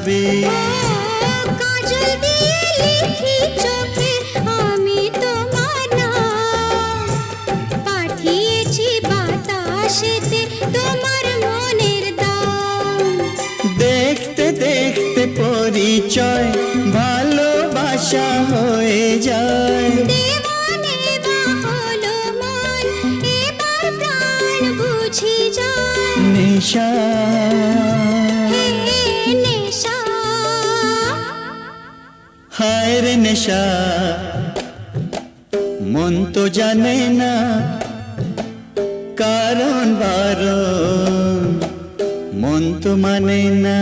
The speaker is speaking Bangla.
যাবে। কাজল দিয়ে লিখি চোখে আমি তোমার নাম, পাঠিয়েছি বাতাসেতে তোমার মনের দাম। দেখতে দেখতে পরিচয় ভালোবাসা হয়ে যায়। দেওয়ানে বা হলো মন, এবার প্রাণ বুঝি যায়। নেশা হে নেশা, হায় রে নেশা, মন তো জানে না কারণ বারণ, মন তো মানে না।